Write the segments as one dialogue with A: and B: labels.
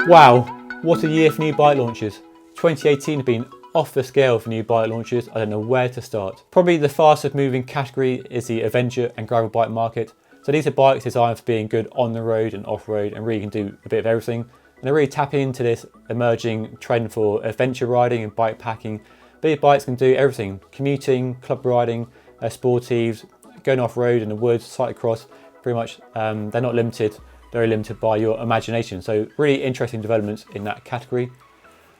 A: Wow, what a year for new bike launches. 2018 has been off the scale for new bike launches. I don't know where to start. Probably the fastest moving category is the adventure and gravel bike market. So these are bikes designed for being good on the road and off road and really can do a bit of everything. And they're really tapping into this emerging trend for adventure riding and bike packing. These bikes can do everything: commuting, club riding, sportives, going off road in the woods, cyclocross. Pretty much they're not limited. Very limited by your imagination. So really interesting developments in that category.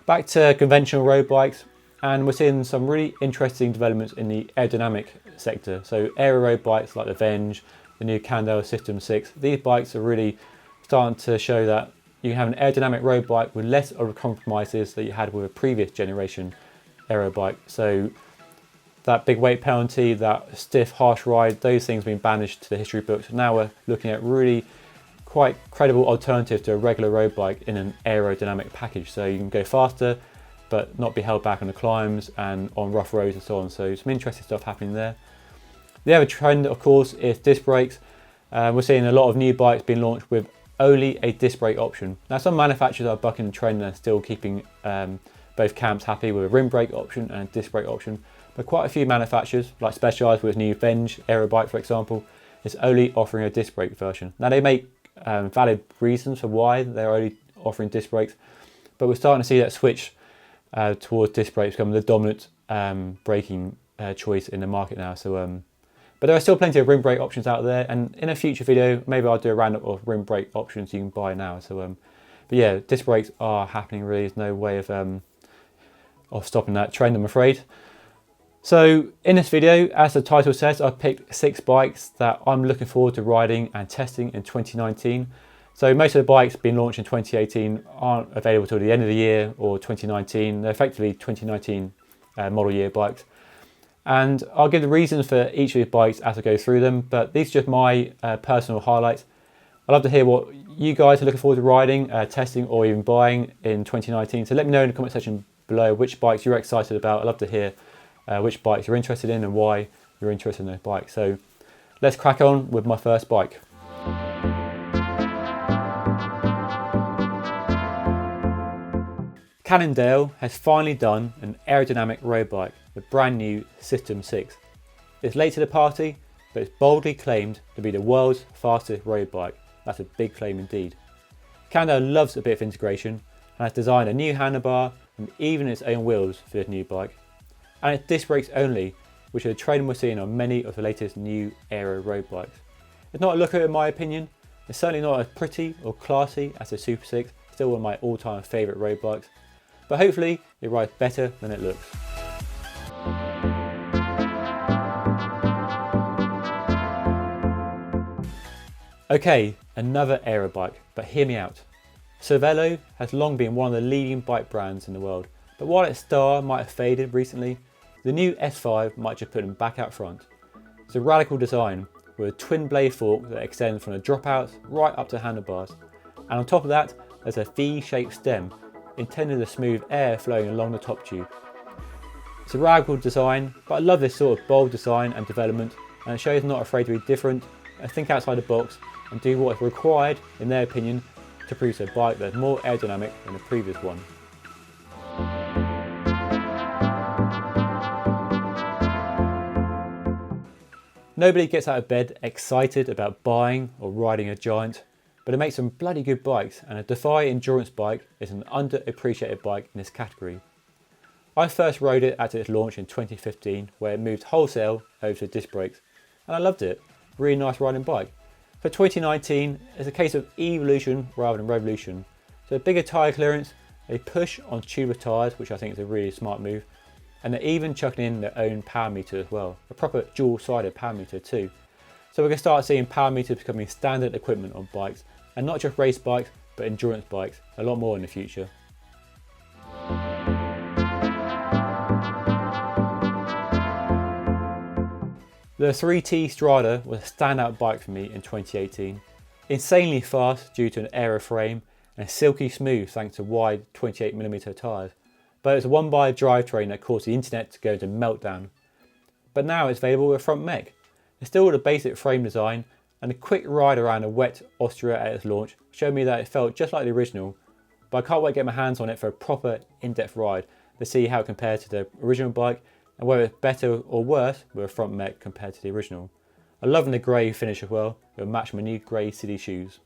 A: Back to conventional road bikes, and we're seeing some really interesting developments in the aerodynamic sector. So aero road bikes like the Venge, the new Cannondale System 6, these bikes are really starting to show that you can have an aerodynamic road bike with less of the compromises that you had with a previous generation aero bike. So that big weight penalty, that stiff, harsh ride, those things have been banished to the history books. Now we're looking at really quite credible alternative to a regular road bike in an aerodynamic package. So you can go faster but not be held back on the climbs and on rough roads and so on. So some interesting stuff happening there. The other trend, of course, is disc brakes. We're seeing a lot of new bikes being launched with only a disc brake option. Now some manufacturers are bucking the trend and still keeping both camps happy with a rim brake option and a disc brake option, but quite a few manufacturers, like Specialized with new Venge aero bike for example, is only offering a disc brake version. Now they make valid reasons for why they're only offering disc brakes, but we're starting to see that switch towards disc brakes become the dominant braking choice in the market now. So, but there are still plenty of rim brake options out there, and in a future video maybe I'll do a roundup of rim brake options you can buy now. So, but yeah, disc brakes are happening. Really, there's no way of stopping that trend, I'm afraid. So in this video, as the title says, I've picked 6 bikes that I'm looking forward to riding and testing in 2019. So most of the bikes being launched in 2018 aren't available till the end of the year or 2019. They're effectively 2019 model year bikes. And I'll give the reasons for each of these bikes as I go through them, but these are just my personal highlights. I'd love to hear what you guys are looking forward to riding, testing or even buying in 2019. So let me know in the comment section below which bikes you're excited about. I'd love to hear which bikes you're interested in and why you're interested in those bikes. So let's crack on with my first bike. Cannondale has finally done an aerodynamic road bike, the brand new System 6. It's late to the party, but it's boldly claimed to be the world's fastest road bike. That's a big claim indeed. Cannondale loves a bit of integration and has designed a new handlebar and even its own wheels for this new bike. And it's disc brakes only, which are the trend we're seeing on many of the latest new aero road bikes. It's not a looker in my opinion. It's certainly not as pretty or classy as the Super 6, still one of my all-time favourite road bikes, but hopefully it rides better than it looks. Okay, another aero bike, but hear me out. Velo has long been one of the leading bike brands in the world, but while its star might have faded recently, the new S5 might just put them back out front. It's a radical design with a twin blade fork that extends from the dropouts right up to handlebars. And on top of that, there's a V-shaped stem intended to smooth air flowing along the top tube. It's a radical design, but I love this sort of bold design and development, and it shows not afraid to be different and think outside the box and do what is required, in their opinion, to produce a bike that's more aerodynamic than the previous one. Nobody gets out of bed excited about buying or riding a giant, but it makes some bloody good bikes, and a Defi Endurance bike is an underappreciated bike in this category. I first rode it at its launch in 2015, where it moved wholesale over to disc brakes, and I loved it. Really nice riding bike. For 2019, it's a case of evolution rather than revolution. So a bigger tyre clearance, a push on tubeless tyres, which I think is a really smart move, and they're even chucking in their own power meter as well, a proper dual-sided power meter too. So we're going to start seeing power meters becoming standard equipment on bikes, and not just race bikes, but endurance bikes, a lot more in the future. The 3T Strider was a standout bike for me in 2018. Insanely fast due to an aero frame and silky smooth thanks to wide 28mm tyres. But it's a one-by drivetrain that caused the internet to go into meltdown. But now it's available with a front MEC. It's still with a basic frame design, and a quick ride around a wet Austria at its launch showed me that it felt just like the original, but but I can't wait to get my hands on it for a proper in-depth ride to see how it compares to the original bike and whether it's better or worse with a front mech compared to the original. I'm loving the grey finish as well. It'll match my new grey city shoes.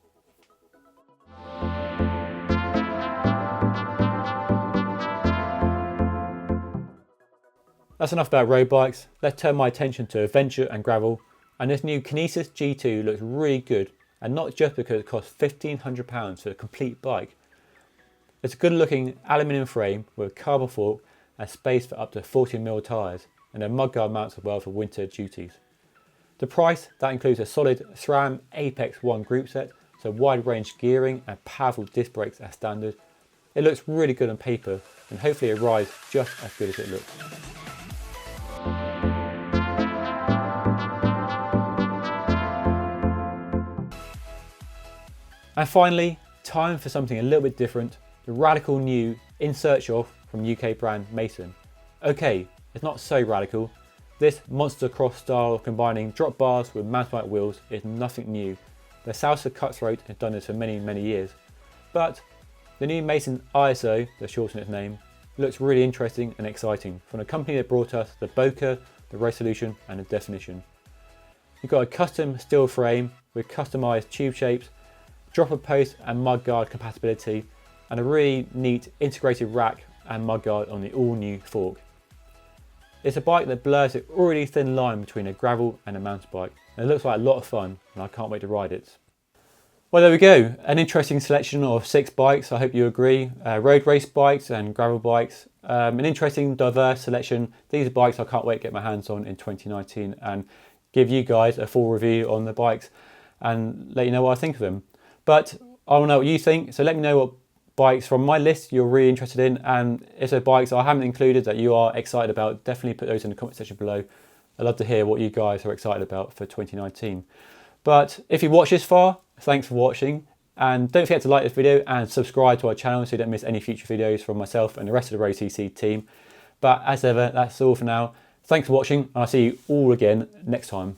A: That's enough about road bikes. Let's turn my attention to adventure and gravel. And this new Kinesis G2 looks really good, and not just because it costs £1,500 for a complete bike. It's a good looking aluminium frame with a carbon fork and space for up to 40mm tyres, and a mudguard mounts as well for winter duties. The price, that includes a solid SRAM Apex 1 group set, so wide range gearing and powerful disc brakes as standard. It looks really good on paper, and hopefully it rides just as good as it looks. And finally, time for something a little bit different, the radical new In Search Of from UK brand Mason. Okay, it's not so radical. This monster cross style of combining drop bars with mountain bike wheels is nothing new. The Salsa Cutthroat has done this for many years. But the new Mason ISO, to shorten its name, looks really interesting and exciting from a company that brought us the bokeh, the resolution and the definition. You've got a custom steel frame with customised tube shapes, dropper post and mudguard compatibility, and a really neat integrated rack and mudguard on the all new fork. It's a bike that blurs the already thin line between a gravel and a mountain bike, and it looks like a lot of fun, and I can't wait to ride it. Well, there we go, an interesting selection of 6 bikes, I hope you agree. Road race bikes and gravel bikes, an interesting diverse selection. These are bikes I can't wait to get my hands on in 2019 and give you guys a full review on the bikes and let you know what I think of them. But I want to know what you think, so let me know what bikes from my list you're really interested in, and if there are bikes I haven't included that you are excited about, definitely put those in the comment section below. I'd love to hear what you guys are excited about for 2019. But if you watched this far, thanks for watching, and don't forget to like this video and subscribe to our channel so you don't miss any future videos from myself and the rest of the road.cc team. But as ever, that's all for now. Thanks for watching, and I'll see you all again next time.